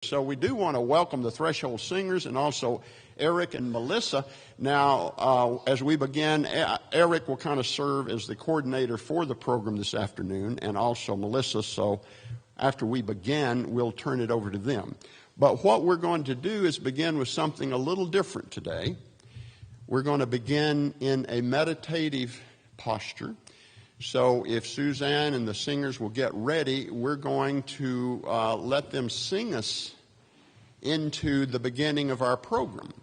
So we do want to welcome the Threshold Singers and also Eric and Melissa. Now, as we begin, Eric will kind of serve as the coordinator for the program this afternoon, and also Melissa. So after we begin, we'll turn it over to them. But what we're going to do is begin with something a little different today. We're going to begin in a meditative posture. So if Suzanne and the singers will get ready, we're going to let them sing us into the beginning of our program.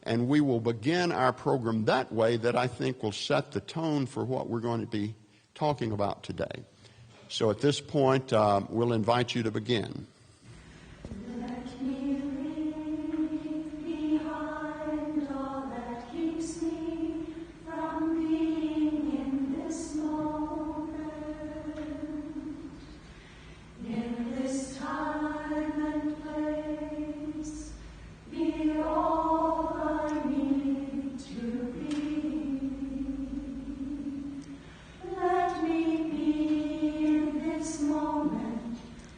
And we will begin our program that way that I think will set the tone for what we're going to be talking about today. So at this point, we'll invite you to begin.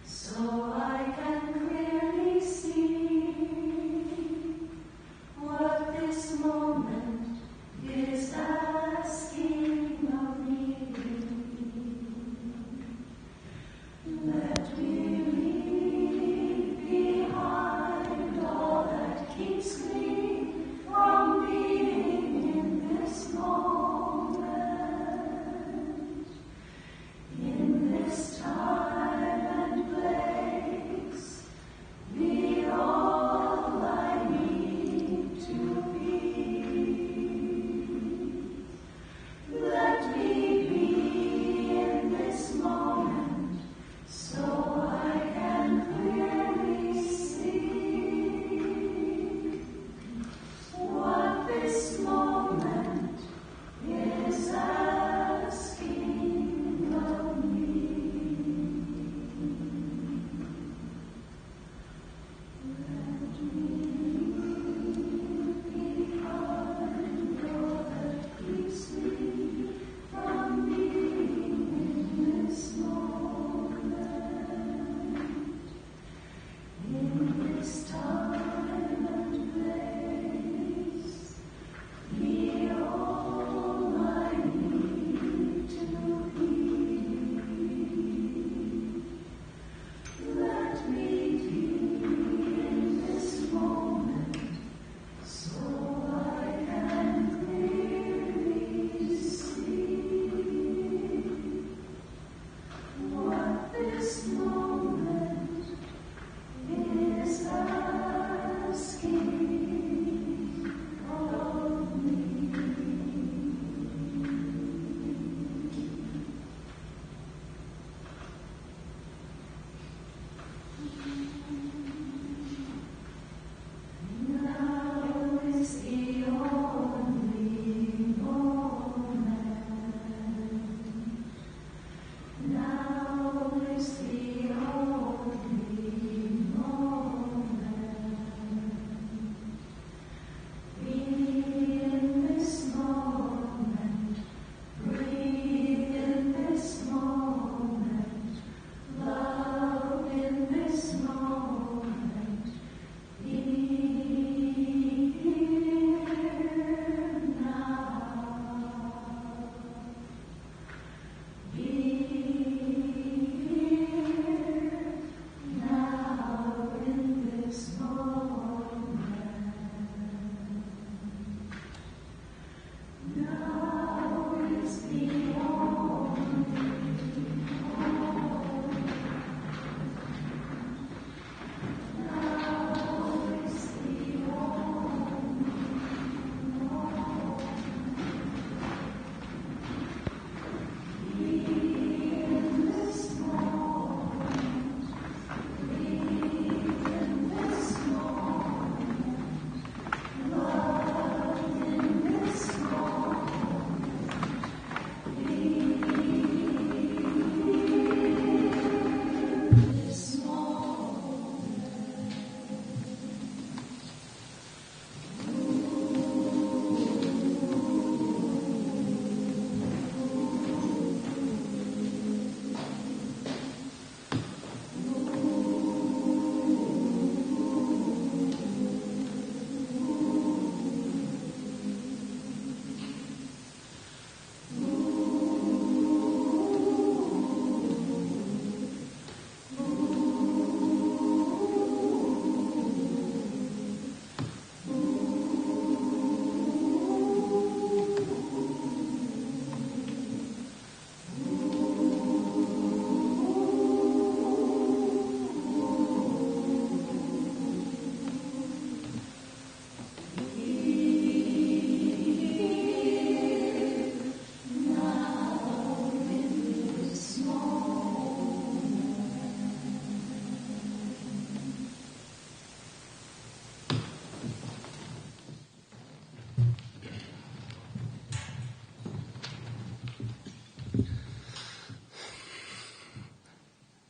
So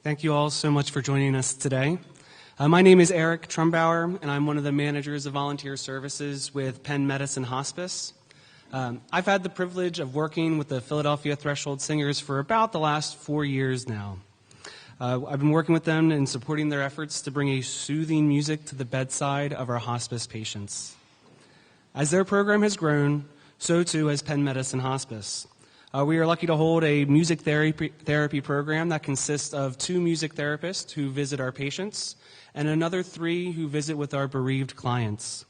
Thank you all so much for joining us today. My name is Eric Trumbauer, and I'm one of the managers of volunteer services with Penn Medicine Hospice. I've had the privilege of working with the Philadelphia Threshold Singers for about the last 4 years now. I've been working with them and supporting their efforts to bring a soothing music to the bedside of our hospice patients. As their program has grown, so too has Penn Medicine Hospice. We are lucky to hold a music therapy program that consists of 2 music therapists who visit our patients and another 3 who visit with our bereaved clients.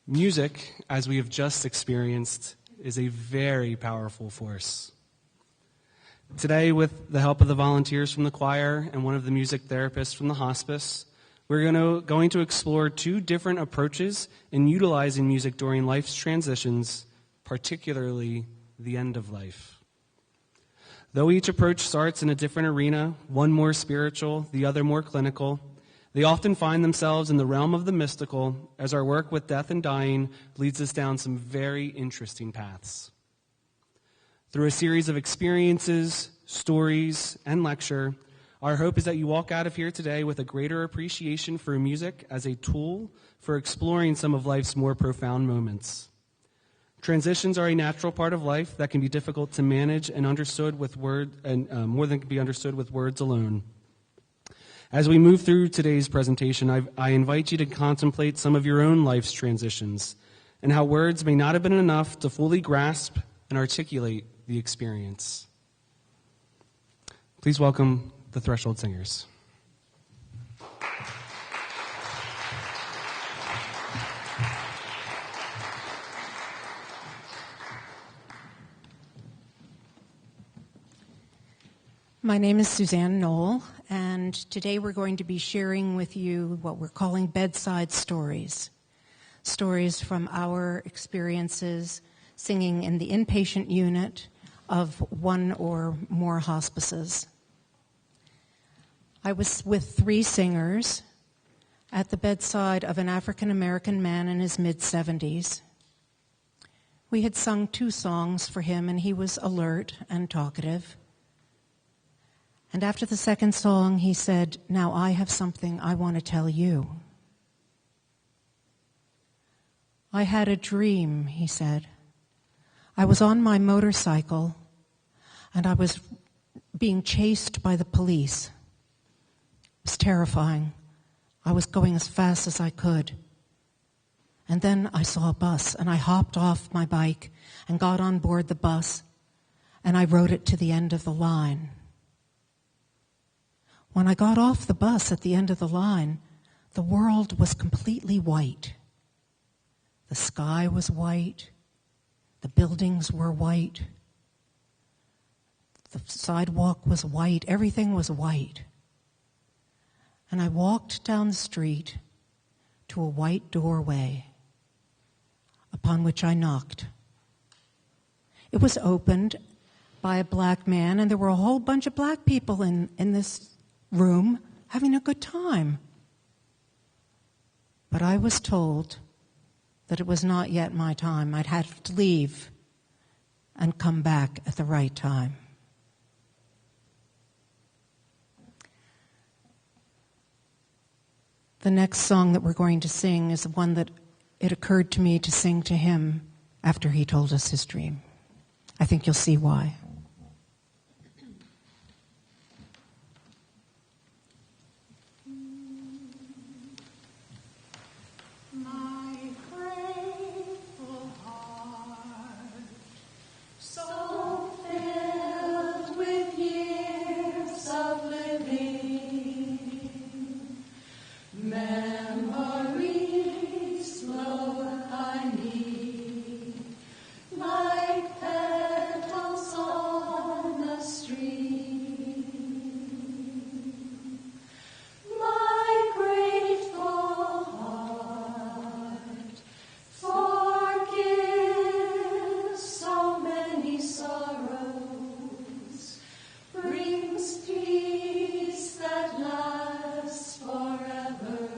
Music, as we have just experienced, is a very powerful force. Today, with the help of the volunteers from the choir and one of the music therapists from the hospice, we're going to explore 2 different approaches in utilizing music during life's transitions, particularly the end of life. Though each approach starts in a different arena, one more spiritual, the other more clinical, they often find themselves in the realm of the mystical as our work with death and dying leads us down some very interesting paths. Through a series of experiences, stories, and lecture, our hope is that you walk out of here today with a greater appreciation for music as a tool for exploring some of life's more profound moments. Transitions are a natural part of life that can be difficult to manage and understood with more than can be understood with words alone. As we move through today's presentation, I invite you to contemplate some of your own life's transitions and how words may not have been enough to fully grasp and articulate the experience. Please welcome the Threshold Singers. My name is Suzanne Knoll, and today we're going to be sharing with you what we're calling bedside stories. Stories from our experiences singing in the inpatient unit of 1 or more hospices. I was with 3 singers at the bedside of an African-American man in his mid-70s. We had sung 2 songs for him, and he was alert and talkative. And after the second song, he said, "Now I have something I want to tell you." "I had a dream," he said. "I was on my motorcycle, and I was being chased by the police. It was terrifying. I was going as fast as I could. And then I saw a bus, and I hopped off my bike and got on board the bus, and I rode it to the end of the line. When I got off the bus at the end of the line, the world was completely white. The sky was white. The buildings were white. The sidewalk was white. Everything was white. And I walked down the street to a white doorway upon which I knocked. It was opened by a black man, and there were a whole bunch of black people in this room having a good time. But I was told that it was not yet my time. I'd have to leave and come back at the right time. The next song that we're going to sing is one that it occurred to me to sing to him after he told us his dream. I think you'll see why. Brings peace that lasts forever.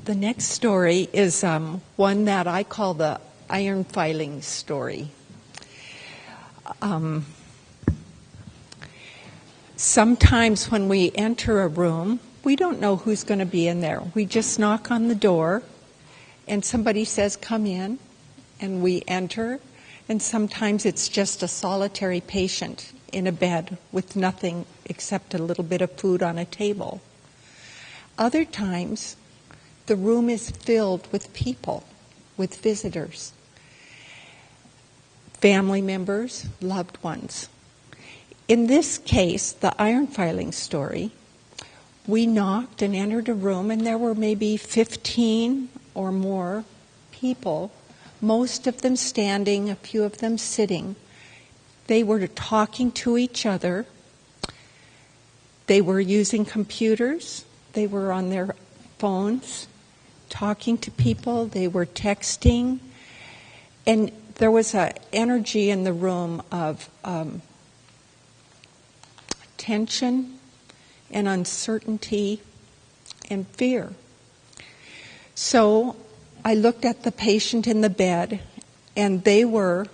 The next story is one that I call the iron filing story. Sometimes when we enter a room, we don't know who's going to be in there. We just knock on the door, and somebody says, "Come in," and we enter. And sometimes it's just a solitary patient in a bed with nothing except a little bit of food on a table. Other times, the room is filled with people, with visitors, family members, loved ones. In this case, the iron filing story, we knocked and entered a room, and there were maybe 15 or more people, most of them standing, a few of them sitting. They were talking to each other. They were using computers. They were on their phones, talking to people. They were texting. And there was an energy in the room of tension and uncertainty and fear. So I looked at the patient in the bed, and they were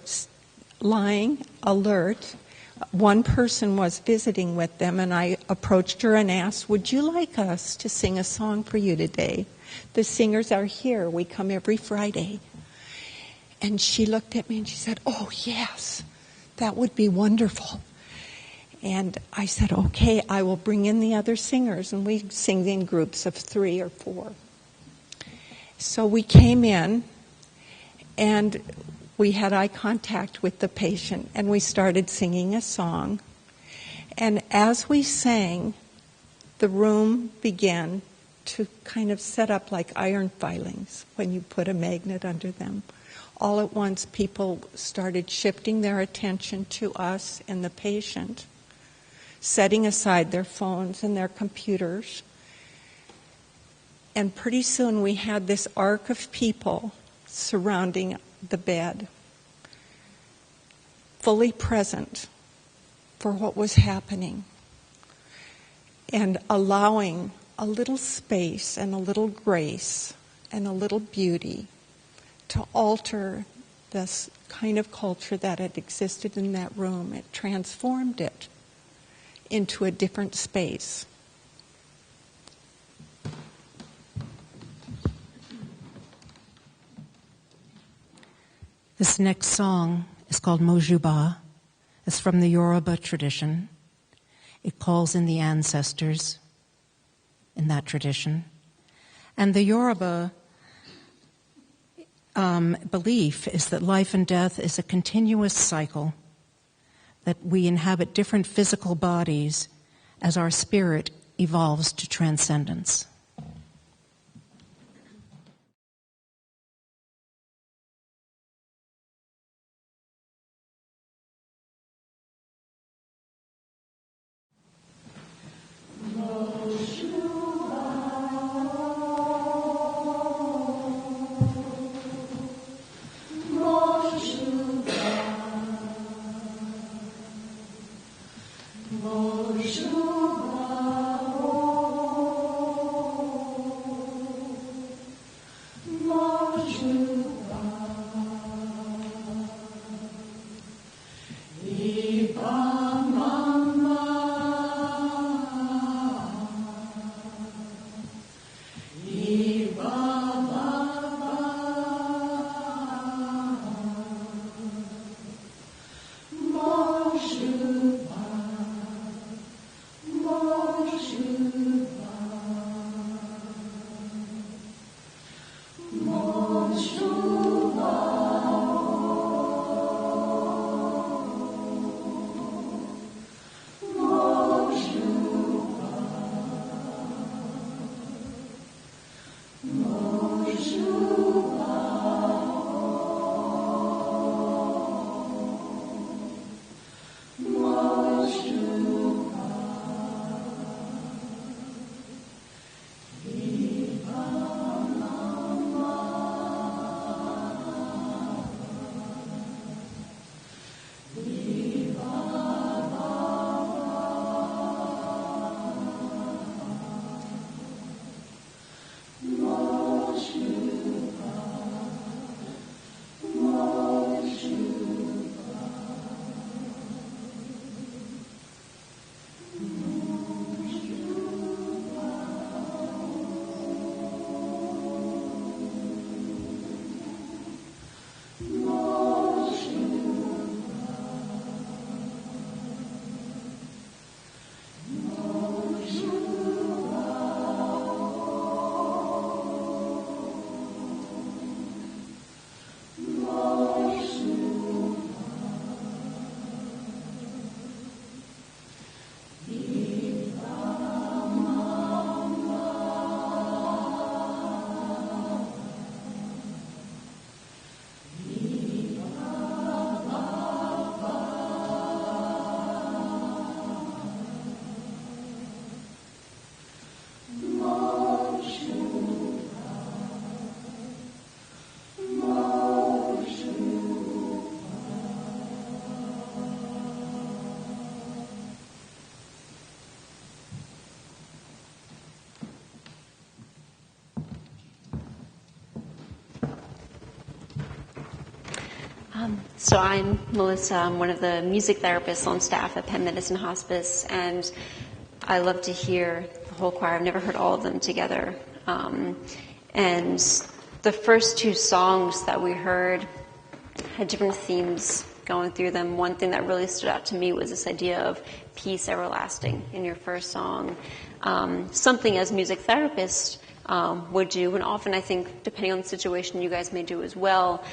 lying alert. One person was visiting with them, and I approached her and asked, "Would you like us to sing a song for you today? The singers are here. We come every Friday." And she looked at me and she said, "Oh, yes, that would be wonderful." And I said, "Okay, I will bring in the other singers." And we sing in groups of 3 or 4. So we came in, and we had eye contact with the patient, and we started singing a song. And as we sang, the room began to kind of set up like iron filings when you put a magnet under them. All at once, people started shifting their attention to us and the patient, setting aside their phones and their computers. And pretty soon we had this arc of people surrounding the bed, fully present for what was happening, and allowing a little space and a little grace and a little beauty to alter this kind of culture that had existed in that room. It transformed it into a different space. This next song is called Mojuba. It's from the Yoruba tradition. It calls in the ancestors in that tradition. And the Yoruba belief is that life and death is a continuous cycle, that we inhabit different physical bodies as our spirit evolves to transcendence. Mojuba. So I'm Melissa. I'm one of the music therapists on staff at Penn Medicine Hospice, and I love to hear the whole choir. I've never heard all of them together. And the first two songs that we heard had different themes going through them. One thing that really stood out to me was this idea of peace everlasting in your first song. Something as music therapists would do, and often I think, depending on the situation, you guys may do as well.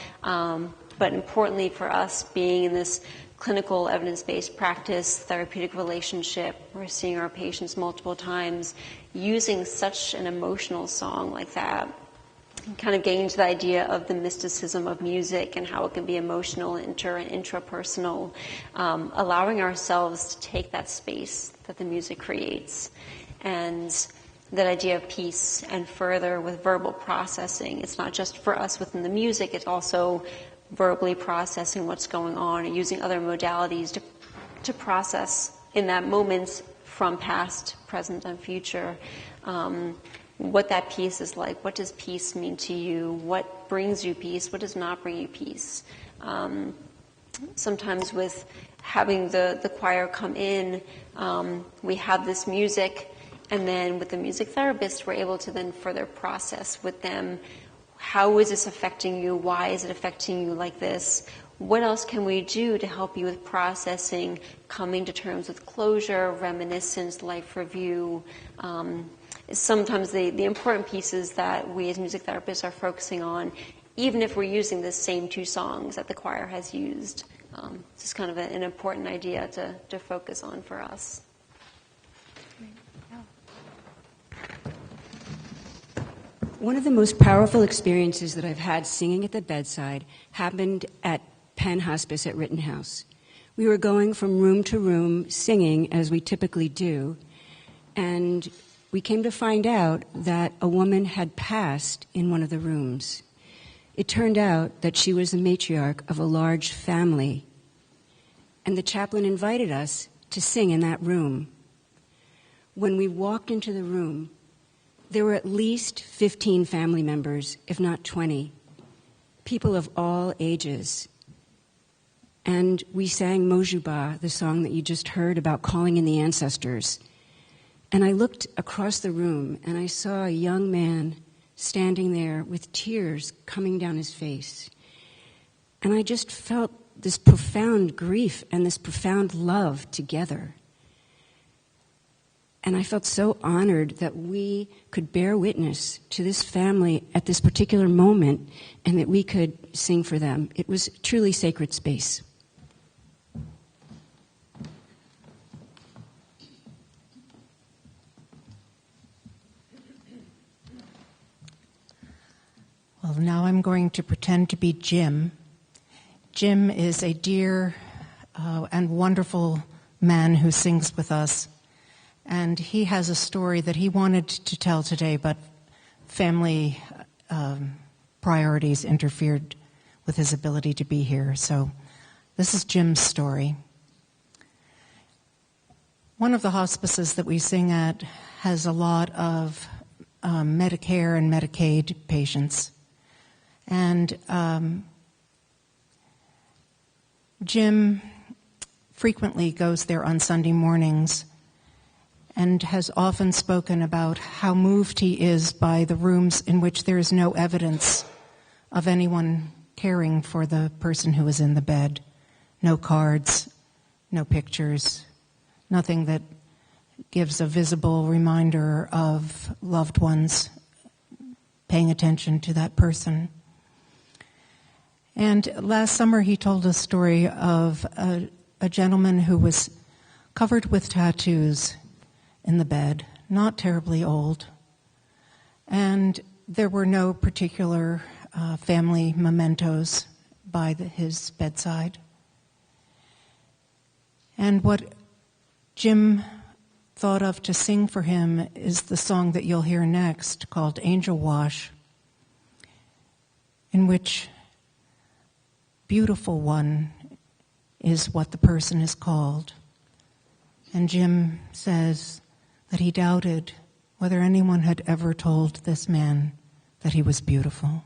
But importantly for us, being in this clinical evidence-based practice, therapeutic relationship, we're seeing our patients multiple times, using such an emotional song like that, kind of getting to the idea of the mysticism of music and how it can be emotional, and intrapersonal, allowing ourselves to take that space that the music creates. And that idea of peace, and further with verbal processing. It's not just for us within the music, it's also verbally processing what's going on, and using other modalities to process in that moment from past, present, and future. What that peace is like. What does peace mean to you? What brings you peace? What does not bring you peace? Sometimes with having the choir come in, we have this music, and then with the music therapist, we're able to then further process with them, how is this affecting you? Why is it affecting you like this? What else can we do to help you with processing, coming to terms with closure, reminiscence, life review? Sometimes the important pieces that we as music therapists are focusing on, even if we're using the same two songs that the choir has used. It's just kind of an important idea to focus on for us. One of the most powerful experiences that I've had singing at the bedside happened at Penn Hospice at Rittenhouse. We were going from room to room singing, as we typically do, and we came to find out that a woman had passed in one of the rooms. It turned out that she was the matriarch of a large family, and the chaplain invited us to sing in that room. When we walked into the room, there were at least 15 family members, if not 20, people of all ages. And we sang Mojuba, the song that you just heard about calling in the ancestors. And I looked across the room, and I saw a young man standing there with tears coming down his face. And I just felt this profound grief and this profound love together. And I felt so honored that we could bear witness to this family at this particular moment, and that we could sing for them. It was truly sacred space. Well, now I'm going to pretend to be Jim. Jim is a dear and wonderful man who sings with us. And he has a story that he wanted to tell today, but family priorities interfered with his ability to be here. So this is Jim's story. One of the hospices that we sing at has a lot of Medicare and Medicaid patients. And Jim frequently goes there on Sunday mornings and has often spoken about how moved he is by the rooms in which there is no evidence of anyone caring for the person who is in the bed. No cards, no pictures, nothing that gives a visible reminder of loved ones paying attention to that person. And last summer he told a story of a gentleman who was covered with tattoos in the bed, not terribly old, and there were no particular family mementos by his bedside. And what Jim thought of to sing for him is the song that you'll hear next, called Angel Wash, in which beautiful one is what the person is called. And Jim says that he doubted whether anyone had ever told this man that he was beautiful.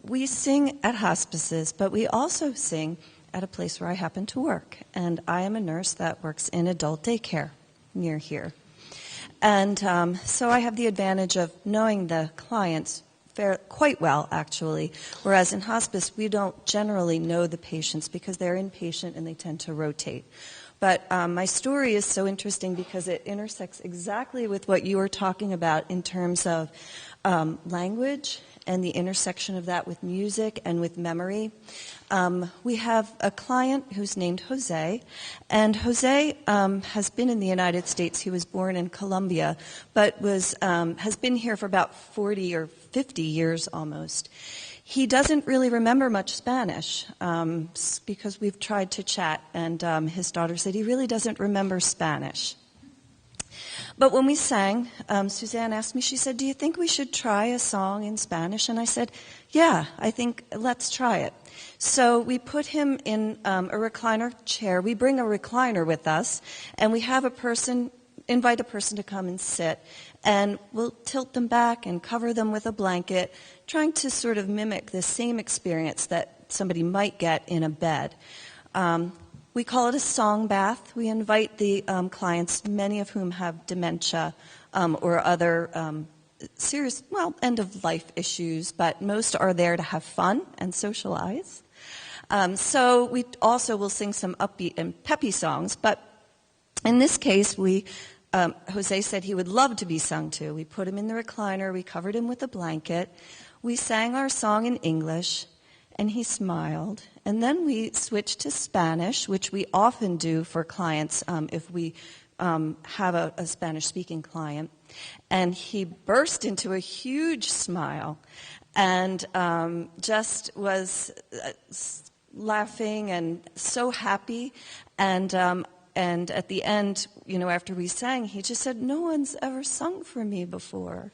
We sing at hospices, but we also sing at a place where I happen to work. And I am a nurse that works in adult daycare near here. And so I have the advantage of knowing the clients quite well, actually, whereas in hospice, we don't generally know the patients because they're inpatient and they tend to rotate. But my story is so interesting because it intersects exactly with what you were talking about in terms of language and the intersection of that with music and with memory. We have a client who's named Jose, and Jose has been in the United States. He was born in Colombia, but has been here for about 40 or 50 years almost. He doesn't really remember much Spanish because we've tried to chat, and his daughter said he really doesn't remember Spanish. But when we sang, Suzanne asked me, she said, "Do you think we should try a song in Spanish?" And I said, "Yeah, I think let's try it." So we put him in a recliner chair. We bring a recliner with us, and we have invite a person to come and sit, and we'll tilt them back and cover them with a blanket, trying to sort of mimic the same experience that somebody might get in a bed. We call it a song bath. We invite the clients, many of whom have dementia or other serious, end-of-life issues, but most are there to have fun and socialize. So we also will sing some upbeat and peppy songs, but in this case, Jose said he would love to be sung to. We put him in the recliner, we covered him with a blanket, we sang our song in English, and he smiled. And then we switched to Spanish, which we often do for clients if we have a Spanish-speaking client. And he burst into a huge smile and just was laughing and so happy. And at the end, after we sang, he just said, "No one's ever sung for me before."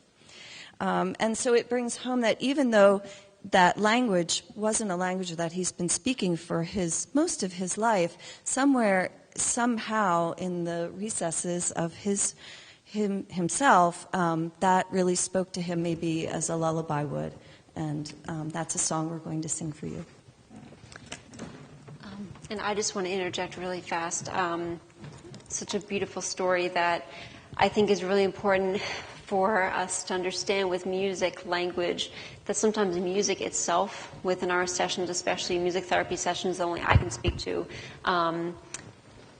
And so it brings home that even though that language wasn't a language that he's been speaking for most of his life, somehow in the recesses of himself, that really spoke to him maybe as a lullaby would. And that's a song we're going to sing for you. And I just want to interject really fast. Such a beautiful story that I think is really important for us to understand with music, language, that sometimes music itself within our sessions, especially music therapy sessions that only I can speak to,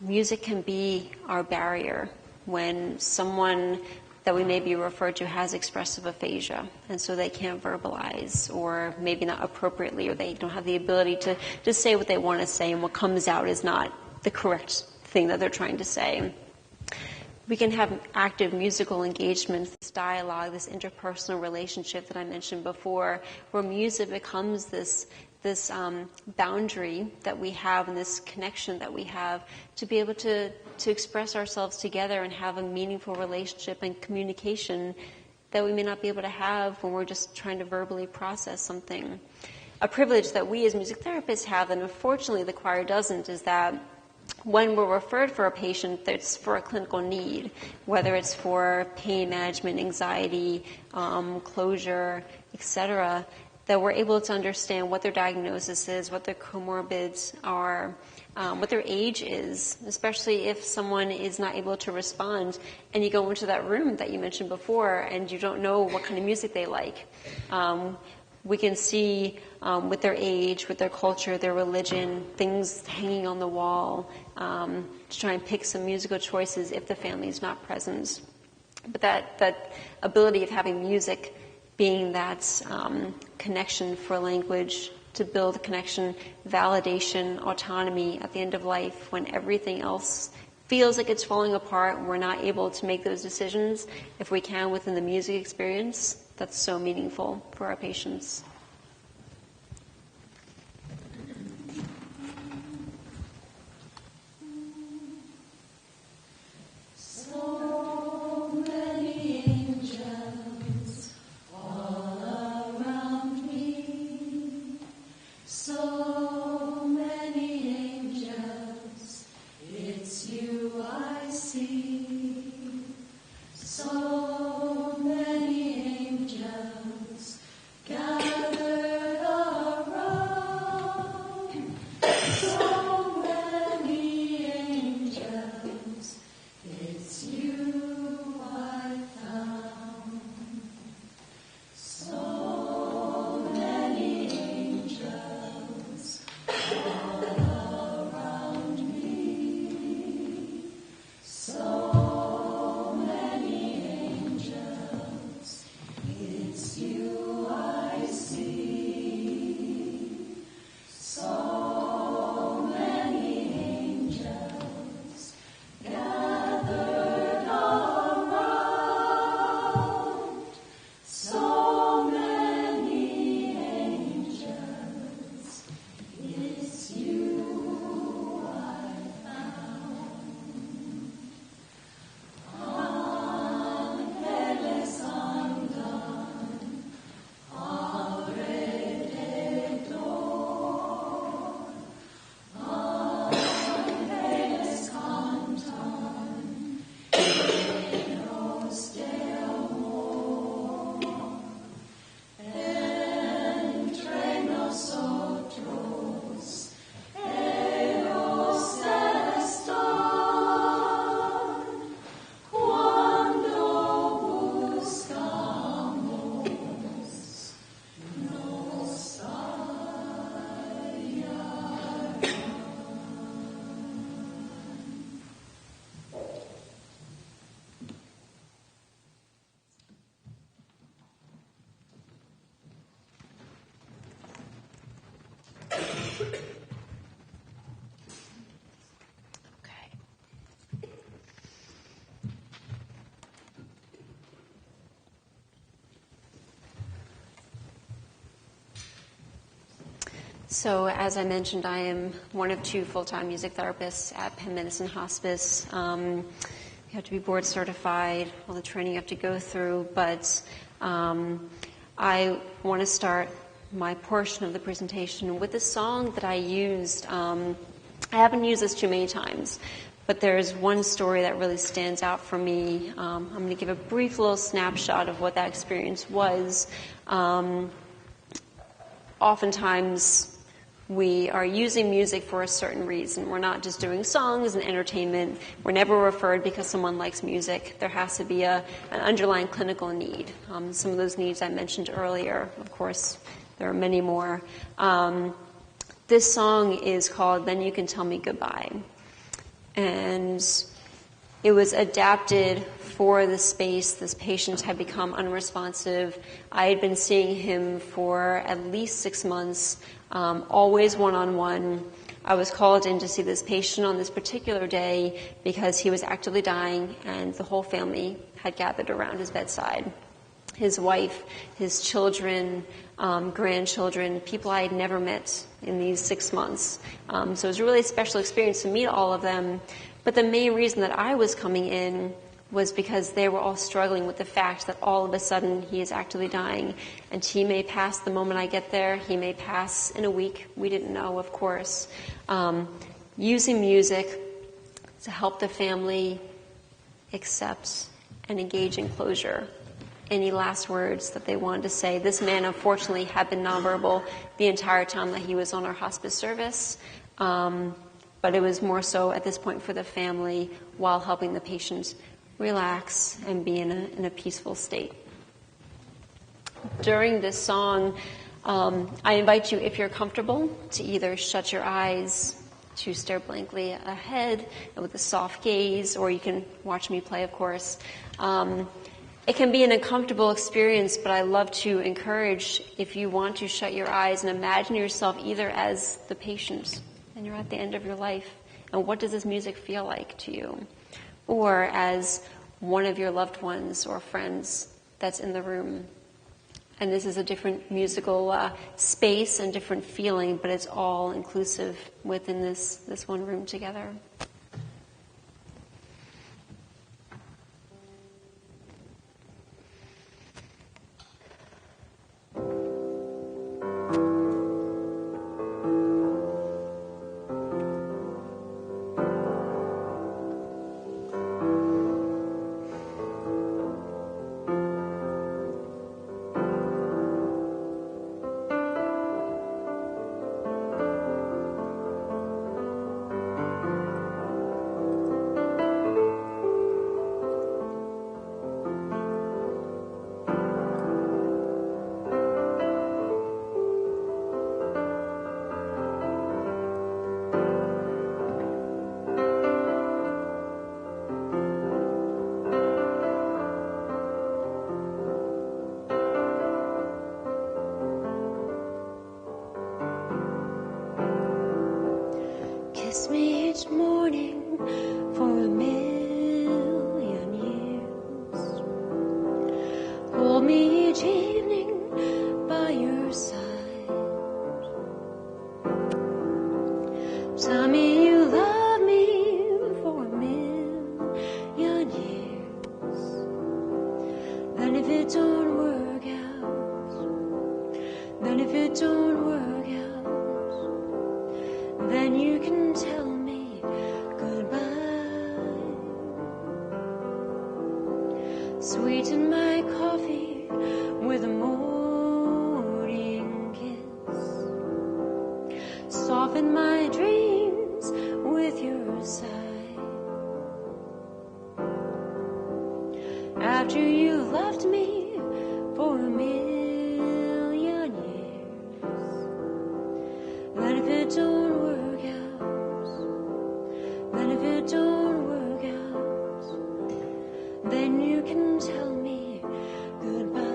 music can be our barrier when someone that we may be referred to has expressive aphasia, and so they can't verbalize, or maybe not appropriately, or they don't have the ability to say what they want to say, and what comes out is not the correct thing that they're trying to say. We can have active musical engagement, this dialogue, this interpersonal relationship that I mentioned before, where music becomes this boundary that we have and this connection that we have to be able to express ourselves together and have a meaningful relationship and communication that we may not be able to have when we're just trying to verbally process something. A privilege that we as music therapists have, and unfortunately the choir doesn't, is that when we're referred for a patient that's for a clinical need, whether it's for pain management, anxiety, closure, etc., that we're able to understand what their diagnosis is, what their comorbids are, what their age is, especially if someone is not able to respond and you go into that room that you mentioned before and you don't know what kind of music they like. We can see with their age, with their culture, their religion, things hanging on the wall to try and pick some musical choices if the family is not present. But that ability of having music being that connection for language, to build a connection, validation, autonomy at the end of life when everything else feels like it's falling apart and we're not able to make those decisions, if we can within the music experience, that's so meaningful for our patients. So many angels all around me. So many angels, it's you I see. So many angels gathered So, as I mentioned, I am one of 2 full-time music therapists at Penn Medicine Hospice. You have to be board certified, all the training you have to go through, but I want to start my portion of the presentation with a song that I used. I haven't used this too many times, but there's one story that really stands out for me. I'm going to give a brief little snapshot of what that experience was. Oftentimes, we are using music for a certain reason. We're not just doing songs and entertainment. We're never referred because someone likes music. There has to be an underlying clinical need. Some of those needs I mentioned earlier. Of course, there are many more. This song is called Then You Can Tell Me Goodbye. And it was adapted for the space. This patient had become unresponsive. I had been seeing him for at least 6 months, always one-on-one. I was called in to see this patient on this particular day because he was actively dying and the whole family had gathered around his bedside. His wife, his children, grandchildren, people I had never met in these 6 months. So it was a really special experience to meet all of them. But the main reason that I was coming in was because they were all struggling with the fact that all of a sudden he is actively dying, and he may pass the moment I get there. He may pass in a week. We didn't know, of course. Using music to help the family accept and engage in closure. Any last words that they wanted to say. This man, unfortunately, had been nonverbal the entire time that he was on our hospice service. But it was more so at this point for the family while helping the patient relax and be in a peaceful state. During this song, I invite you, if you're comfortable, to either shut your eyes, to stare blankly ahead with a soft gaze, or you can watch me play, of course. It can be an uncomfortable experience, but I love to encourage, if you want to shut your eyes and imagine yourself either as the patient and you're at the end of your life, and what does this music feel like to you? Or as one of your loved ones or friends that's in the room. And this is a different musical space and different feeling, but it's all inclusive within this one room together. Kiss me each morning for a million years. Hold me each evening by your side. Tell me you love me for a million years. Then if it don't work out, then if it don't work out, then you can tell me goodbye. Sweeten my coffee with a morning kiss. Soften my dreams with your sigh. After you loved me for a million years, then if it don't work out, then if it don't work out, then you can tell me goodbye.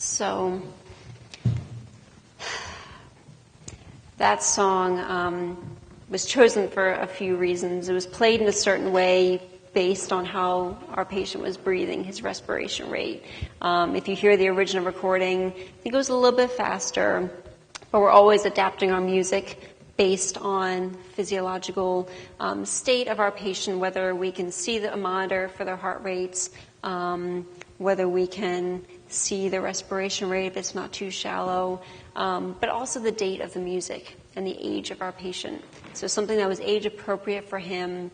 So that song was chosen for a few reasons. It was played in a certain way based on how our patient was breathing, his respiration rate. If you hear the original recording, I think it was a little bit faster, but we're always adapting our music based on physiological state of our patient, whether we can see the monitor for their heart rates, whether we can see the respiration rate if it's not too shallow, but also the date of the music and the age of our patient. So something that was age appropriate for him,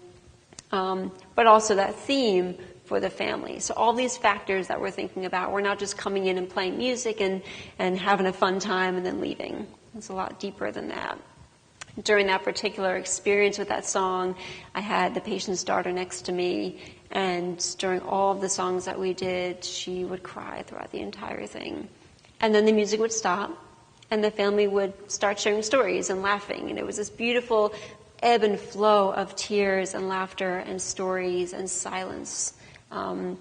but also that theme for the family. So all these factors that we're thinking about, we're not just coming in and playing music and having a fun time and then leaving. It's a lot deeper than that. During that particular experience with that song, I had the patient's daughter next to me, and during all of the songs that we did, she would cry throughout the entire thing. And then the music would stop, and the family would start sharing stories and laughing, and it was this beautiful ebb and flow of tears and laughter and stories and silence. And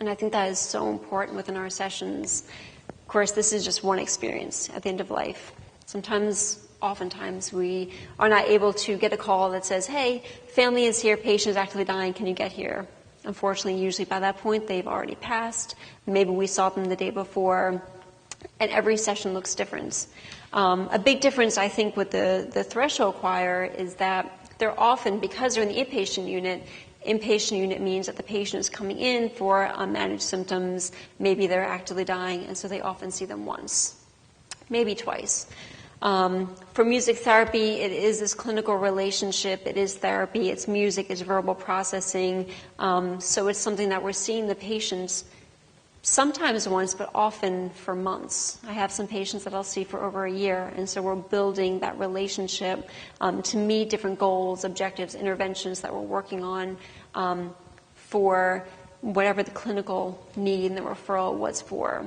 I think that is so important within our sessions. Of course, this is just one experience at the end of life. Oftentimes, we are not able to get a call that says, hey, family is here, patient is actively dying, can you get here? Unfortunately, usually by that point, they've already passed. Maybe we saw them the day before, and every session looks different. A big difference, I think, with the threshold choir is that they're often, because they're in the inpatient unit means that the patient is coming in for unmanaged symptoms, maybe they're actively dying, and so they often see them once, maybe twice. For music therapy, it is this clinical relationship, it is therapy, it's music, it's verbal processing, so it's something that we're seeing the patients sometimes once, but often for months. I have some patients that I'll see for over a year, and so we're building that relationship to meet different goals, objectives, interventions that we're working on for whatever the clinical need and the referral was for.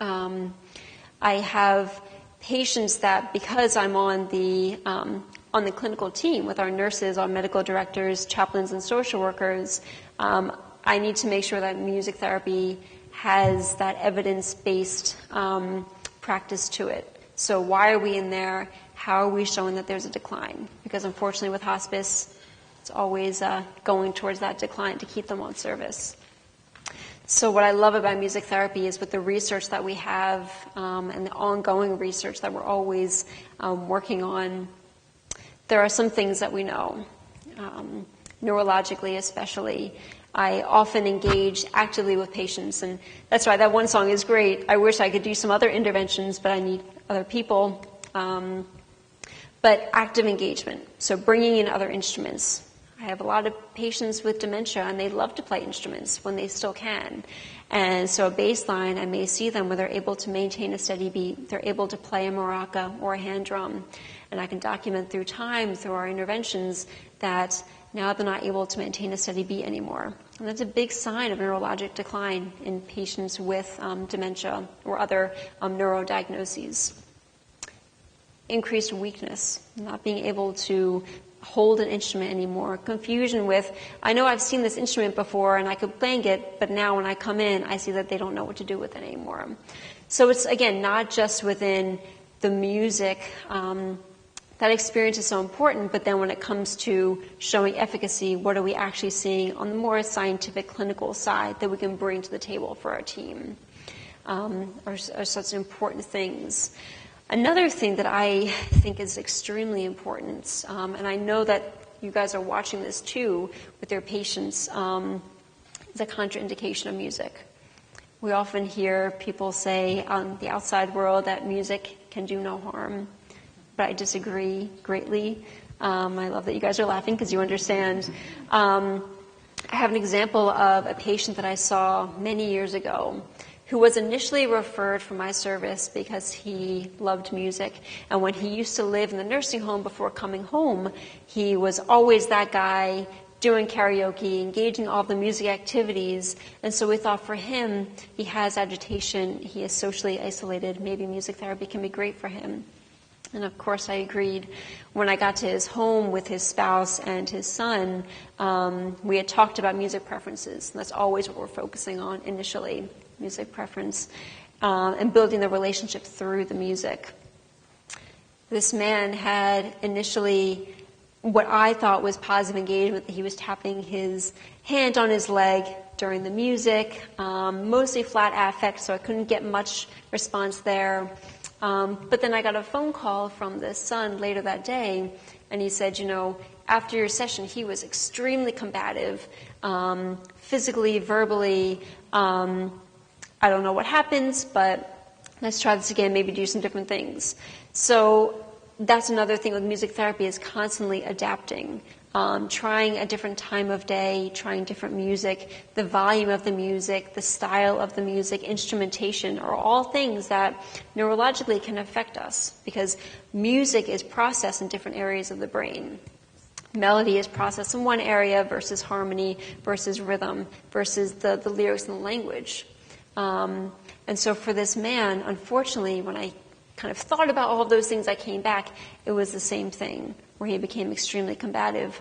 I have patients that, because I'm on the clinical team with our nurses, our medical directors, chaplains, and social workers, I need to make sure that music therapy has that evidence-based practice to it. So why are we in there? How are we showing that there's a decline? Because unfortunately with hospice, it's always going towards that decline to keep them on service. So what I love about music therapy is with the research that we have and the ongoing research that we're always working on, there are some things that we know, neurologically especially. I often engage actively with patients, and that's why that one song is great. I wish I could do some other interventions, but I need other people. But active engagement, so bringing in other instruments. I have a lot of patients with dementia, and they love to play instruments when they still can. And so a baseline, I may see them where they're able to maintain a steady beat. They're able to play a maraca or a hand drum. And I can document through time, through our interventions, that now they're not able to maintain a steady beat anymore. And that's a big sign of neurologic decline in patients with dementia or other neurodiagnoses. Increased weakness, not being able to hold an instrument anymore. Confusion with, I know I've seen this instrument before and I could bang it, but now when I come in, I see that they don't know what to do with it anymore. So it's, again, not just within the music. That experience is so important, but then when it comes to showing efficacy, what are we actually seeing on the more scientific clinical side that we can bring to the table for our team are such important things. Another thing that I think is extremely important, and I know that you guys are watching this too with your patients, is a contraindication of music. We often hear people say on the outside world that music can do no harm, but I disagree greatly. I love that you guys are laughing because you understand. I have an example of a patient that I saw many years ago who was initially referred for my service because he loved music. And when he used to live in the nursing home before coming home, he was always that guy doing karaoke, engaging all the music activities. And so we thought for him, he has agitation, he is socially isolated, maybe music therapy can be great for him. And of course I agreed. When I got to his home with his spouse and his son, we had talked about music preferences. And that's always what we're focusing on initially, music preference. and building the relationship through the music. This man had initially what I thought was positive engagement, that he was tapping his hand on his leg during the music, mostly flat affect, so I couldn't get much response there. But then I got a phone call from the son later that day, and he said, after your session, he was extremely combative, physically, verbally. I don't know what happens, but let's try this again, maybe do some different things. So that's another thing with music therapy, is constantly adapting, trying a different time of day, trying different music, the volume of the music, the style of the music, instrumentation, are all things that neurologically can affect us, because music is processed in different areas of the brain. Melody is processed in one area versus harmony versus rhythm versus the lyrics and the language. And so for this man, unfortunately, when I kind of thought about all of those things, I came back, it was the same thing, where he became extremely combative.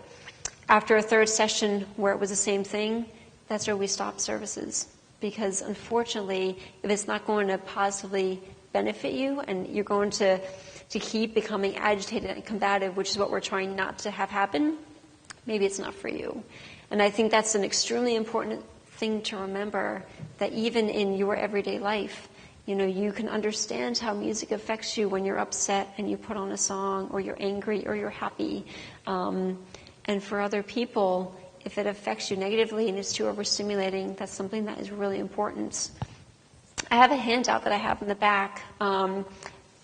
After a third session where it was the same thing, that's where we stopped services. Because unfortunately, if it's not going to positively benefit you and you're going to keep becoming agitated and combative, which is what we're trying not to have happen, maybe it's not for you. And I think that's an extremely important thing to remember, that even in your everyday life, you can understand how music affects you when you're upset and you put on a song, or you're angry or you're happy. And for other people, if it affects you negatively and it's too overstimulating, that's something that is really important. I have a handout that I have in the back, a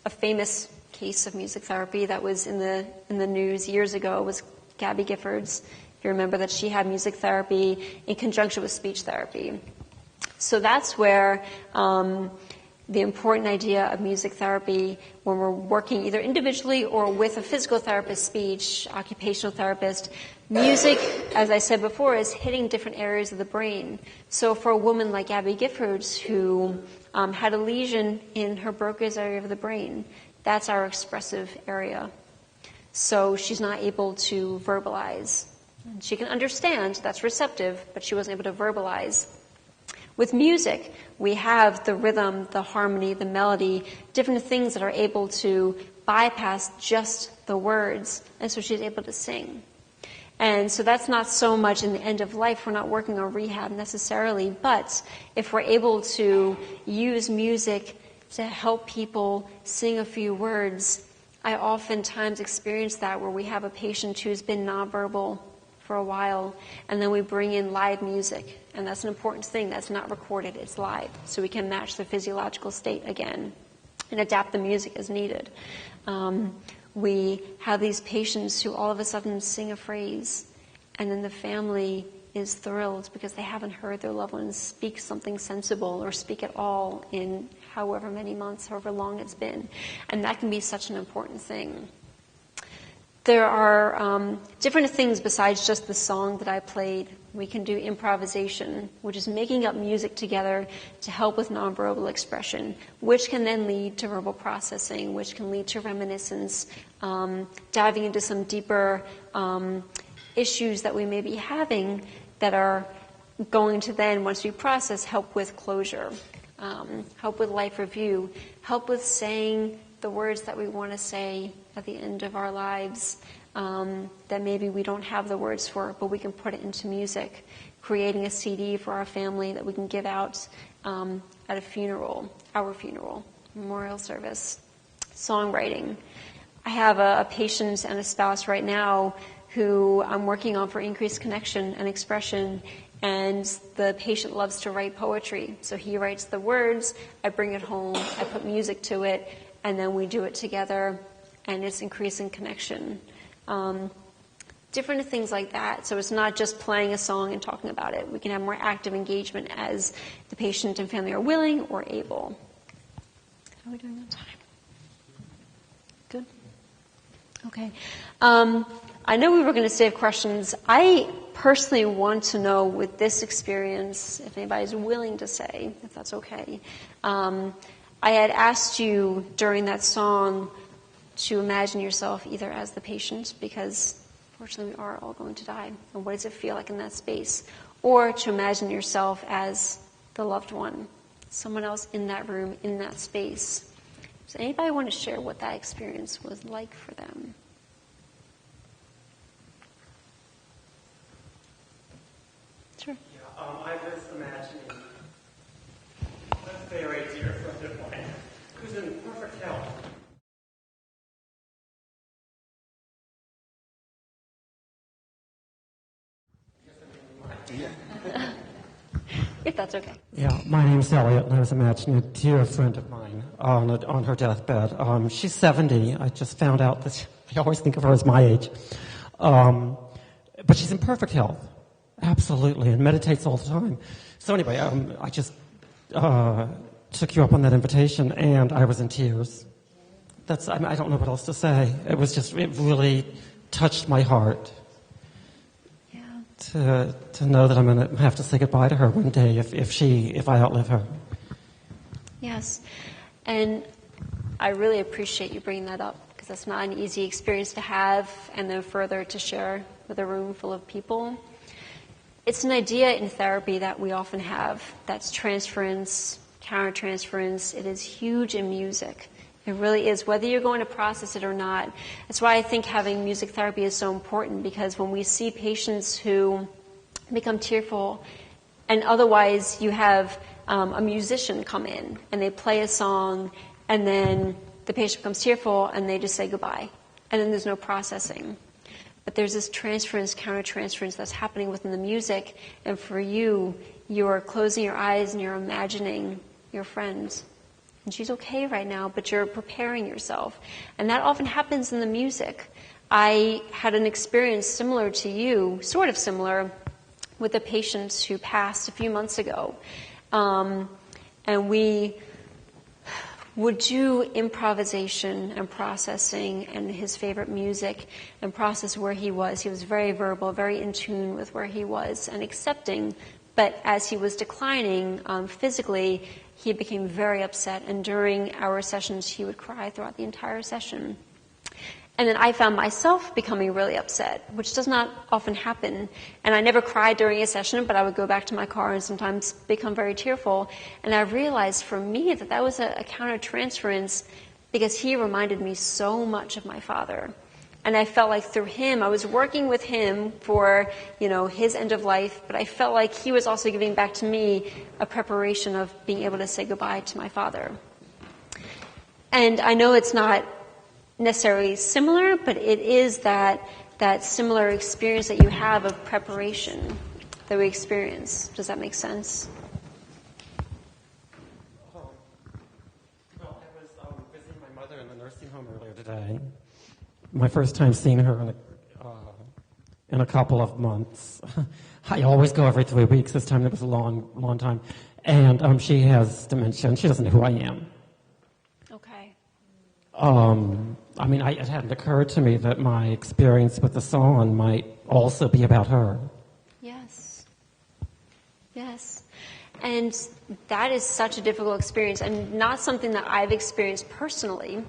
famous case of music therapy that was in the news years ago was Gabby Giffords. If you remember that she had music therapy in conjunction with speech therapy. So that's where the important idea of music therapy, when we're working either individually or with a physical therapist, speech, occupational therapist, music, as I said before, is hitting different areas of the brain. So for a woman like Gabby Giffords, who had a lesion in her Broca's area of the brain, that's our expressive area. So she's not able to verbalize. She can understand, that's receptive, but she wasn't able to verbalize. With music, we have the rhythm, the harmony, the melody, different things that are able to bypass just the words, and so she's able to sing. And so that's not so much in the end of life. We're not working on rehab necessarily, but if we're able to use music to help people sing a few words, I oftentimes experience that where we have a patient who's been nonverbal for a while, and then we bring in live music. And that's an important thing. That's not recorded. It's live. So we can match the physiological state again and adapt the music as needed. We have these patients who all of a sudden sing a phrase, and then the family is thrilled because they haven't heard their loved ones speak something sensible or speak at all in however many months, however long it's been. And that can be such an important thing. There are different things besides just the song that I played. We can do improvisation, which is making up music together to help with nonverbal expression, which can then lead to verbal processing, which can lead to reminiscence, diving into some deeper issues that we may be having that are going to then, once we process, help with closure, help with life review, help with saying the words that we want to say at the end of our lives, that maybe we don't have the words for, but we can put it into music, creating a CD for our family that we can give out at a funeral, our funeral, memorial service, songwriting. I have a patient and a spouse right now who I'm working on for increased connection and expression, and the patient loves to write poetry. So he writes the words, I bring it home, I put music to it, and then we do it together, and it's increasing connection. Different things like that. So it's not just playing a song and talking about it. We can have more active engagement as the patient and family are willing or able. How are we doing on time? Good? Okay. I know we were going to save questions. I personally want to know, with this experience, if anybody's willing to say, if that's okay. I had asked you during that song to imagine yourself either as the patient, because fortunately we are all going to die, and what does it feel like in that space, or to imagine yourself as the loved one. someone else in that room, in that space. Does anybody want to share what that experience was like for them? Sure. Yeah, I was imagining a very dear friend of mine who's in perfect health. If that's okay. Yeah, my name's Elliot, and I was imagining a dear friend of mine on her deathbed. She's 70. I just found out that I always think of her as my age. But she's in perfect health, absolutely, and meditates all the time. So anyway, I just took you up on that invitation, and I was in tears. I don't know what else to say. It really touched my heart. To know that I'm going to have to say goodbye to her one day if I outlive her. Yes, and I really appreciate you bringing that up, because that's not an easy experience to have and then further to share with a room full of people. It's an idea in therapy that we often have. That's transference, countertransference. It is huge in music. It really is, whether you're going to process it or not. That's why I think having music therapy is so important, because when we see patients who become tearful, and otherwise you have a musician come in and they play a song, and then the patient becomes tearful and they just say goodbye, and then there's no processing. But there's this transference, countertransference that's happening within the music, and for you, you're closing your eyes and you're imagining your friend. And she's okay right now, but you're preparing yourself. And that often happens in the music. I had an experience similar to you, sort of similar, with a patient who passed a few months ago. And we would do improvisation and processing and his favorite music and process where he was. He was very verbal, very in tune with where he was and accepting. But as he was declining physically, he became very upset, and during our sessions, he would cry throughout the entire session. And then I found myself becoming really upset, which does not often happen. And I never cried during a session, but I would go back to my car and sometimes become very tearful. And I realized for me that was a countertransference, because he reminded me so much of my father. And I felt like through him, I was working with him for, his end of life, but I felt like he was also giving back to me a preparation of being able to say goodbye to my father. And I know it's not necessarily similar, but it is that similar experience that you have of preparation that we experience. Does that make sense? Well, I was visiting my mother in the nursing home earlier today. My first time seeing her in a couple of months. I always go every 3 weeks. This time it was a long time. And she has dementia, and she doesn't know who I am. Okay. It hadn't occurred to me that my experience with the song might also be about her. Yes. Yes. And that is such a difficult experience, and not something that I've experienced personally,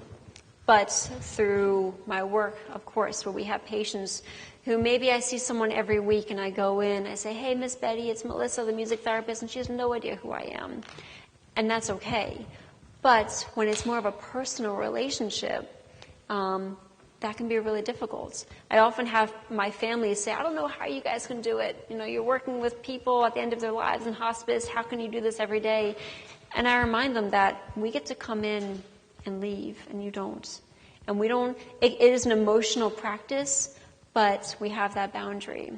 but through my work, of course, where we have patients who maybe I see someone every week and I go in, I say, hey, Miss Betty, it's Melissa, the music therapist, and she has no idea who I am. And that's okay. But when it's more of a personal relationship, that can be really difficult. I often have my family say, I don't know how you guys can do it. You're working with people at the end of their lives in hospice. How can you do this every day? And I remind them that we get to come in and leave, and you don't. And we don't, it is an emotional practice, but we have that boundary.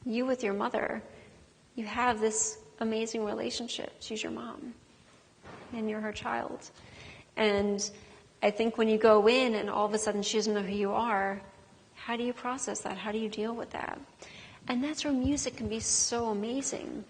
You with your mother, you have this amazing relationship. She's your mom, and you're her child. And I think when you go in and all of a sudden she doesn't know who you are, how do you process that? How do you deal with that? And that's where music can be so amazing.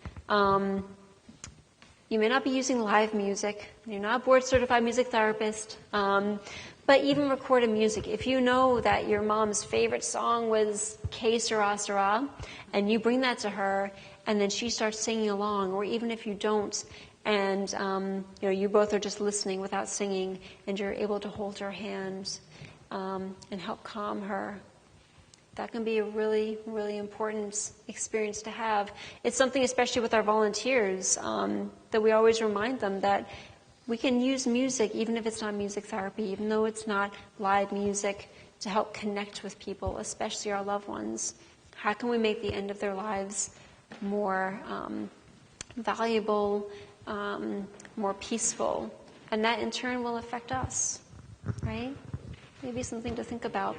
You may not be using live music. You're not a board-certified music therapist. But even recorded music, if you know that your mom's favorite song was Que Sera Sera, and you bring that to her, and then she starts singing along, or even if you don't, and you both are just listening without singing, and you're able to hold her hand and help calm her, That can be a really, really important experience to have. It's something, especially with our volunteers, that we always remind them that we can use music, even if it's not music therapy, even though it's not live music, to help connect with people, especially our loved ones. How can we make the end of their lives more valuable, more peaceful? And that in turn will affect us, right? Maybe something to think about.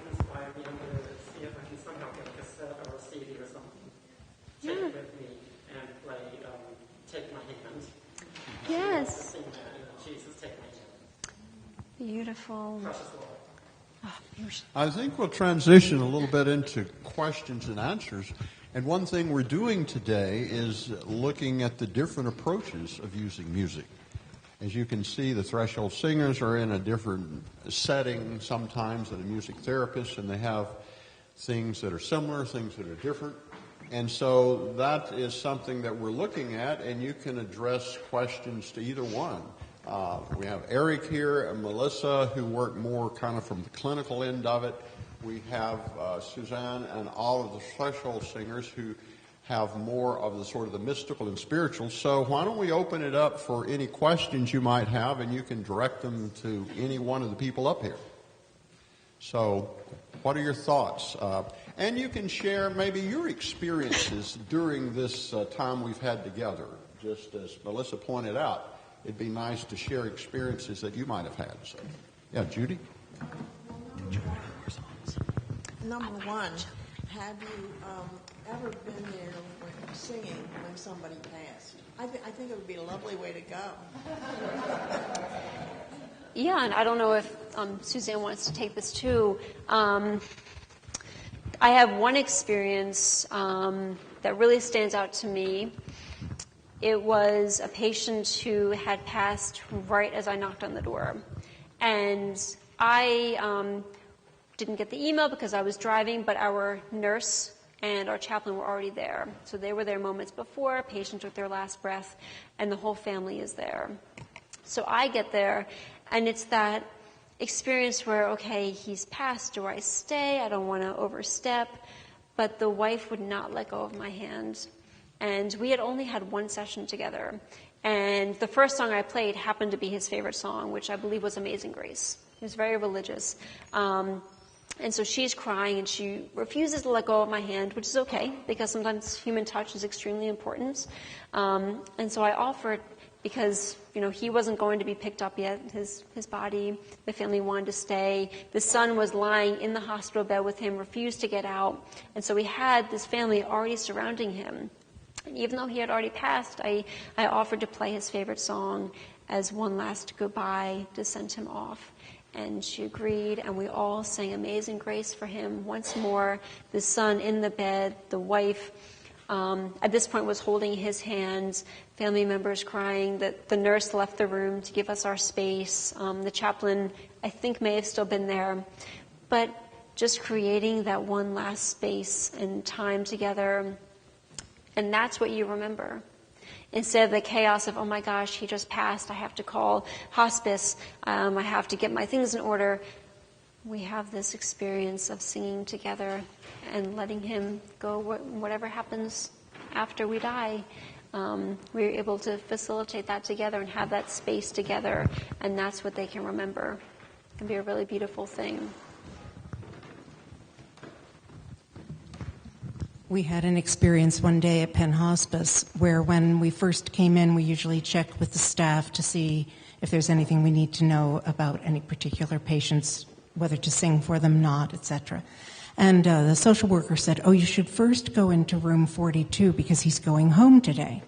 See if I can somehow get a cassette or a CD or something. Take it with me and play Take My Hand. Yes. Sing that, Jesus, take my hand. Beautiful. Precious Lord. I think we'll transition a little bit into questions and answers. And one thing we're doing today is looking at the different approaches of using music. As you can see, the Threshold Singers are in a different setting sometimes than a music therapist, and they have things that are similar, things that are different. And so that is something that we're looking at, and you can address questions to either one. We have Eric here and Melissa, who work more kind of from the clinical end of it. We have Suzanne and all of the Threshold Singers who have more of the sort of the mystical and spiritual. So why don't we open it up for any questions you might have, and you can direct them to any one of the people up here. So what are your thoughts? And you can share maybe your experiences during this time we've had together. Just as Melissa pointed out, it'd be nice to share experiences that you might have had. So, yeah, Judy? Number one, have you ever been there when singing when somebody passed? I think it would be a lovely way to go. Yeah, and I don't know if Suzanne wants to take this too. I have one experience that really stands out to me. It was a patient who had passed right as I knocked on the door. And I didn't get the email because I was driving, but our nurse and our chaplain were already there. So they were there moments before, patient took their last breath, and the whole family is there. So I get there, and it's that experience where, okay, he's passed, do I stay? I don't want to overstep. But the wife would not let go of my hand. And we had only had one session together. And the first song I played happened to be his favorite song, which I believe was Amazing Grace. He was very religious. And so she's crying, and she refuses to let go of my hand, which is okay, because sometimes human touch is extremely important. And so I offered, because, you know, he wasn't going to be picked up yet, his body, the family wanted to stay. The son was lying in the hospital bed with him, refused to get out. And so we had this family already surrounding him. And even though he had already passed, I offered to play his favorite song as one last goodbye to send him off. And she agreed, and we all sang Amazing Grace for him once more. The son in the bed, the wife at this point was holding his hands, family members crying. The nurse left the room to give us our space. The chaplain, I think, may have still been there. But just creating that one last space and time together, and that's what you remember. Instead of the chaos of, oh my gosh, he just passed, I have to call hospice, I have to get my things in order, we have this experience of singing together and letting him go whatever happens after we die. We're able to facilitate that together and have that space together, and that's what they can remember. It can be a really beautiful thing. We had an experience one day at Penn Hospice where when we first came in, we usually check with the staff to see if there's anything we need to know about any particular patients, whether to sing for them, not, etc. And the social worker said, oh, you should first go into room 42 because he's going home today.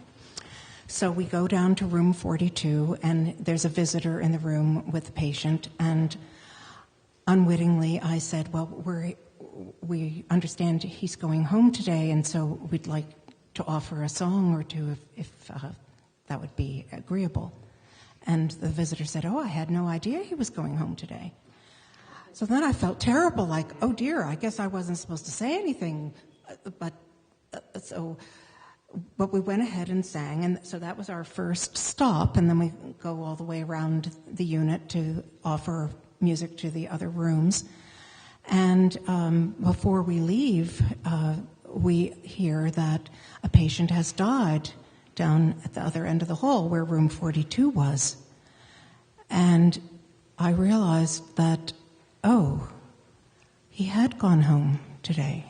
So we go down to room 42, and there's a visitor in the room with the patient, and unwittingly I said, well, we understand he's going home today, and so we'd like to offer a song or two if that would be agreeable. And the visitor said, oh, I had no idea he was going home today. So then I felt terrible, like, oh dear, I guess I wasn't supposed to say anything. But we went ahead and sang, and so that was our first stop, and then we go all the way around the unit to offer music to the other rooms. And before we leave, we hear that a patient has died down at the other end of the hall where room 42 was. And I realized that, he had gone home today.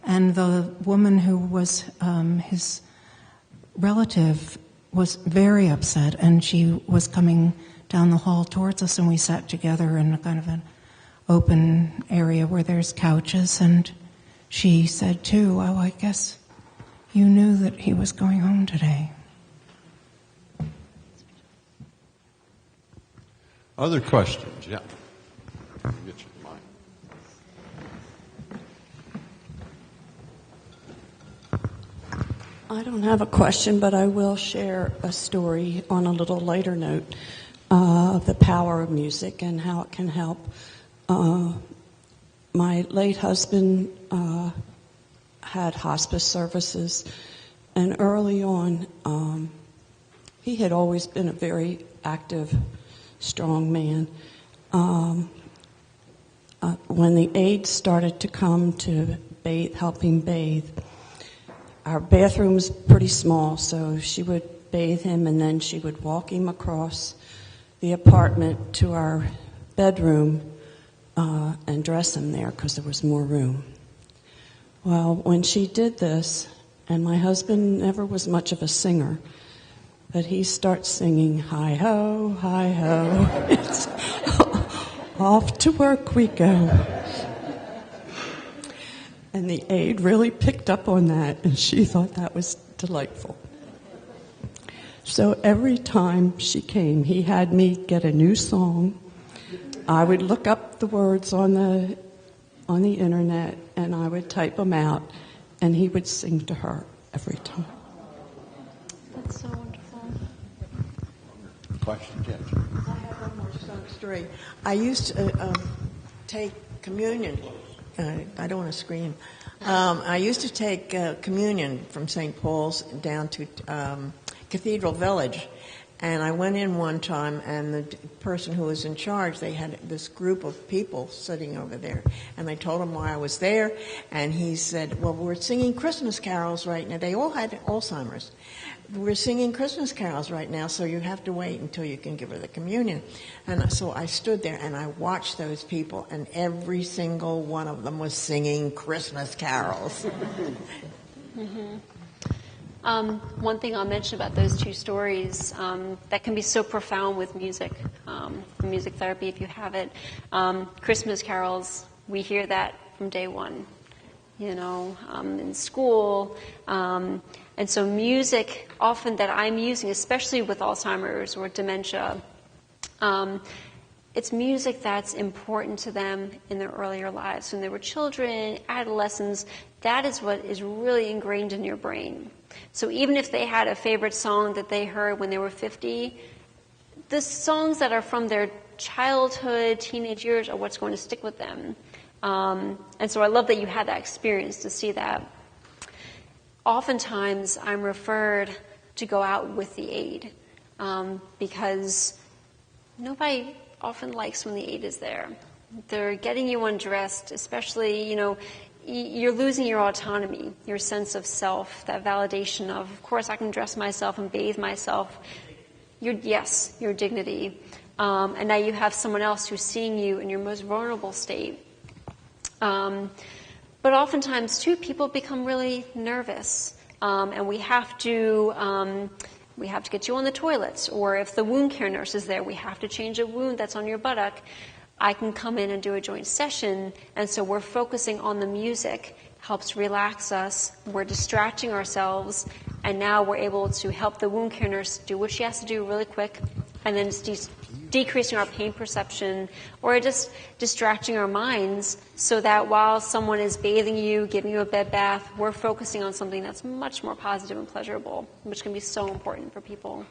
And the woman who was his relative was very upset, and she was coming down the hall towards us, and we sat together in a kind of an open area where there's couches, and she said too, I guess you knew that he was going home today. Other questions? Yeah. Get you the mic. I don't have a question, but I will share a story on a little lighter note, the power of music and how it can help. My late husband had hospice services, and early on, he had always been a very active, strong man. When the aides started to come to help him bathe, our bathroom's pretty small, so she would bathe him, and then she would walk him across the apartment to our bedroom and dress him there because there was more room. Well, when she did this, and my husband never was much of a singer, but he starts singing, hi-ho, hi-ho, it's off to work we go. And the aide really picked up on that, and she thought that was delightful. So every time she came, he had me get a new song. I would look up the words on the internet, and I would type them out, and he would sing to her every time. That's so wonderful. Questions? Yes. I have one more story. I used to take communion. I don't want to scream. I used to take communion from St. Paul's down to Cathedral Village. And I went in one time, and the person who was in charge, they had this group of people sitting over there. And I told him why I was there, and he said, well, we're singing Christmas carols right now. They all had Alzheimer's. We're singing Christmas carols right now, so you have to wait until you can give her the communion. And so I stood there, and I watched those people, and every single one of them was singing Christmas carols. Mm-hmm. One thing I'll mention about those two stories that can be so profound with music, music therapy if you have it. Christmas carols, we hear that from day one, in school. And so music often that I'm using, especially with Alzheimer's or dementia, it's music that's important to them in their earlier lives. When they were children, adolescents, that is what is really ingrained in your brain. So even if they had a favorite song that they heard when they were 50, the songs that are from their childhood, teenage years are what's going to stick with them. And so I love that you had that experience to see that. Oftentimes I'm referred to go out with the aide because nobody often likes when the aide is there. They're getting you undressed, especially, you're losing your autonomy, your sense of self, that validation of course I can dress myself and bathe myself. Your dignity. And now you have someone else who's seeing you in your most vulnerable state. But oftentimes, too, people become really nervous, and we have to get you on the toilets, or if the wound care nurse is there, we have to change a wound that's on your buttock. I can come in and do a joint session, and so we're focusing on the music, helps relax us, we're distracting ourselves, and now we're able to help the wound care nurse do what she has to do really quick, and then it's decreasing our pain perception, or just distracting our minds so that while someone is bathing you, giving you a bed bath, we're focusing on something that's much more positive and pleasurable, which can be so important for people.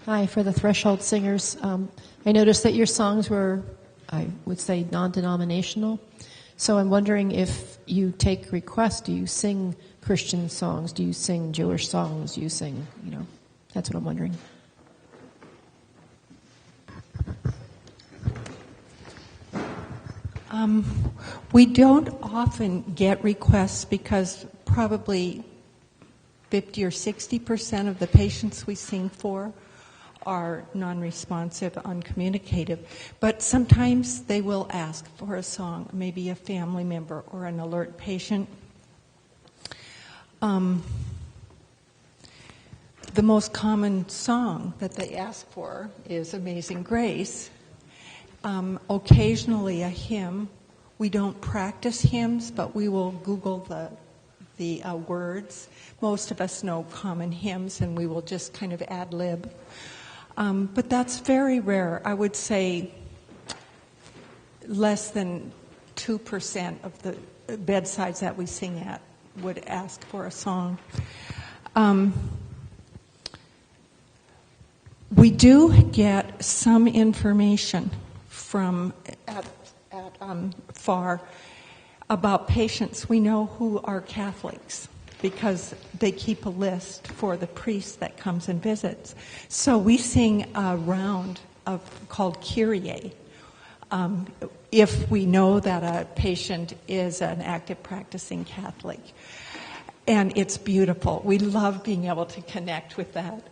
Hi, for the Threshold Singers. I noticed that your songs were, I would say, non-denominational. So I'm wondering if you take requests, do you sing Christian songs? Do you sing Jewish songs? Do you sing, that's what I'm wondering. We don't often get requests because probably 50 or 60% of the patients we sing for are non-responsive, uncommunicative. But sometimes they will ask for a song, maybe a family member or an alert patient. The most common song that they ask for is Amazing Grace. Occasionally a hymn. We don't practice hymns, but we will Google the words. Most of us know common hymns, and we will just kind of ad lib. But that's very rare. I would say less than 2% of the bedsides that we sing at would ask for a song. We do get some information from at FAR about patients we know who are Catholics because they keep a list for the priest that comes and visits. So we sing a round called Kyrie. If we know that a patient is an active practicing Catholic. And it's beautiful. We love being able to connect with that.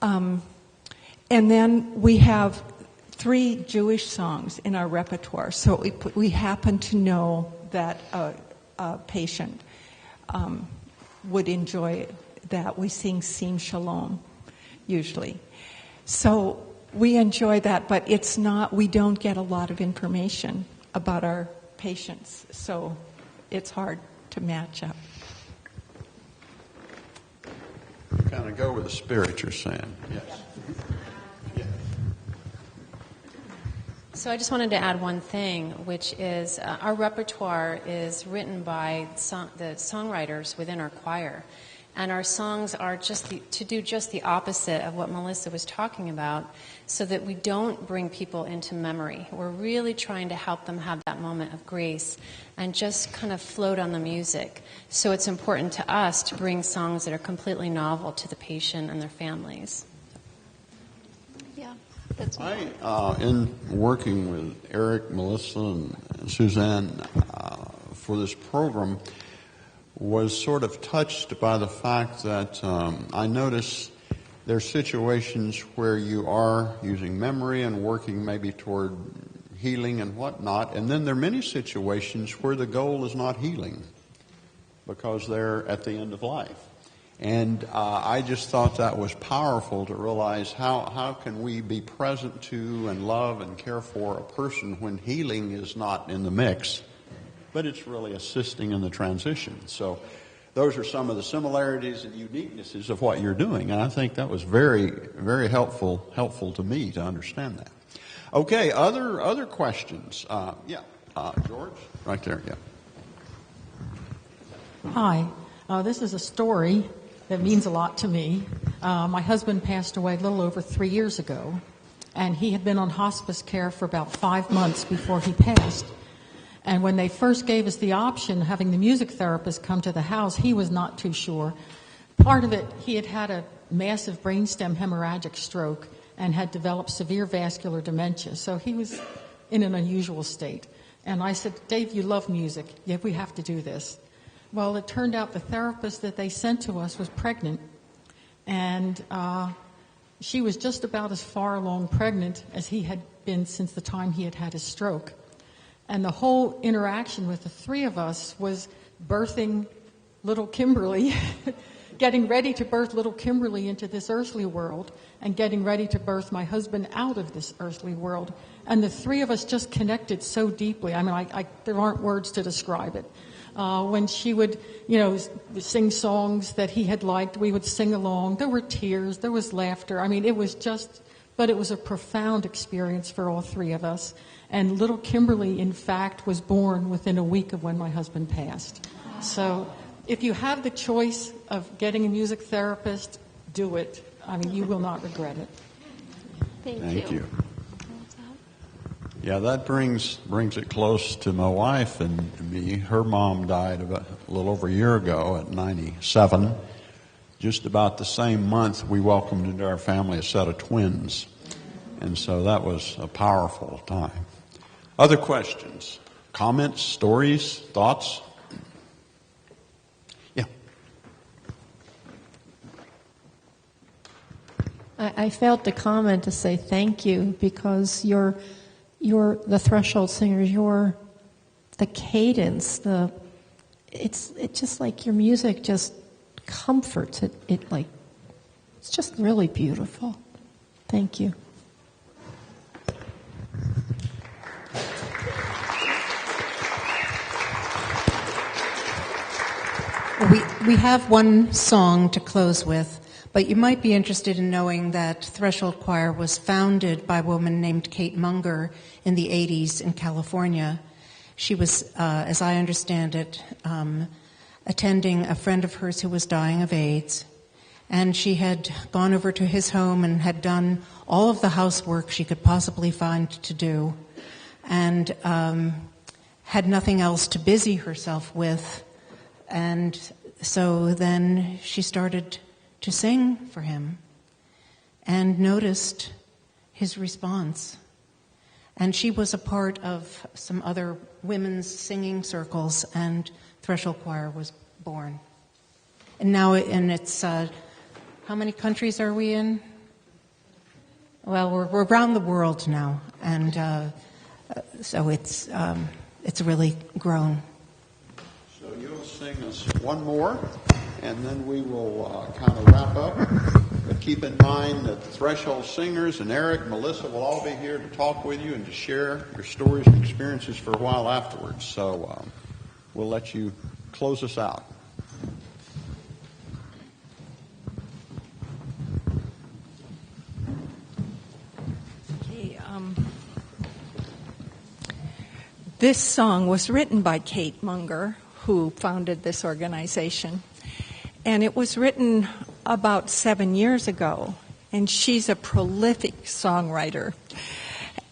And then we have 3 Jewish songs in our repertoire. So we happen to know that a patient would enjoy that. We sing Sim Shalom, usually. So we enjoy that, but we don't get a lot of information about our patients. So it's hard to match up. Kind of go with the spirit, you're saying. Yes. So I just wanted to add one thing, which is our repertoire is written by the songwriters within our choir. And our songs are to do just the opposite of what Melissa was talking about, so that we don't bring people into memory. We're really trying to help them have that moment of grace and just kind of float on the music. So it's important to us to bring songs that are completely novel to the patient and their families. Yeah. In working with Eric, Melissa, and Suzanne for this program, was sort of touched by the fact that I notice there are situations where you are using memory and working maybe toward healing and whatnot, and then there are many situations where the goal is not healing because they're at the end of life. And I just thought that was powerful to realize how can we be present to and love and care for a person when healing is not in the mix, but it's really assisting in the transition. So those are some of the similarities and uniquenesses of what you're doing. And I think that was very, very helpful to me to understand that. Okay, other questions? George, right there, yeah. Hi, this is a story that means a lot to me. My husband passed away a little over 3 years ago, and he had been on hospice care for about 5 months before he passed. And when they first gave us the option, having the music therapist come to the house, he was not too sure. Part of it, he had had a massive brainstem hemorrhagic stroke and had developed severe vascular dementia. So he was in an unusual state. And I said, Dave, you love music. Yeah, we have to do this. Well, it turned out the therapist that they sent to us was pregnant. And she was just about as far along pregnant as he had been since the time he had had his stroke. And the whole interaction with the three of us was birthing little Kimberly, getting ready to birth little Kimberly into this earthly world, and getting ready to birth my husband out of this earthly world. And the three of us just connected so deeply. I mean, there aren't words to describe it. When she would, sing songs that he had liked, we would sing along. There were tears, there was laughter. I mean, it was a profound experience for all three of us. And little Kimberly, in fact, was born within a week of when my husband passed. So if you have the choice of getting a music therapist, do it. I mean, you will not regret it. Thank you. Yeah, that brings it close to my wife and me. Her mom died about a little over a year ago at 97. Just about the same month, we welcomed into our family a set of twins. And so that was a powerful time. Other questions, comments, stories, thoughts? Yeah. I failed to comment to say thank you because you're the Threshold Singers. You're the cadence. It's just like your music just comforts it. It's just really beautiful. Thank you. We have one song to close with, but you might be interested in knowing that Threshold Choir was founded by a woman named Kate Munger in the 80s in California. She was, as I understand it, attending a friend of hers who was dying of AIDS, and she had gone over to his home and had done all of the housework she could possibly find to do, and had nothing else to busy herself with. And so then she started to sing for him and noticed his response. And she was a part of some other women's singing circles, and Threshold Choir was born. And now, it's, how many countries are we in? Well, we're around the world now, and so it's really grown. So you'll sing us one more, and then we will kind of wrap up. But keep in mind that the Threshold Singers and Eric, Melissa will all be here to talk with you and to share your stories and experiences for a while afterwards. So we'll let you close us out. Okay, this song was written by Kate Munger, who founded this organization. And it was written about 7 years ago. And she's a prolific songwriter.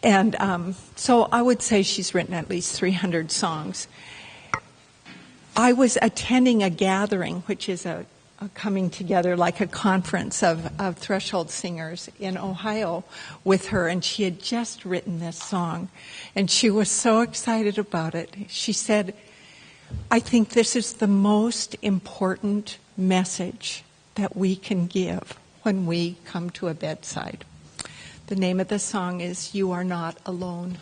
And so I would say she's written at least 300 songs. I was attending a gathering, which is a coming together like a conference of Threshold Singers in Ohio with her, and she had just written this song. And she was so excited about it. She said, I think this is the most important message that we can give when we come to a bedside. The name of the song is You Are Not Alone.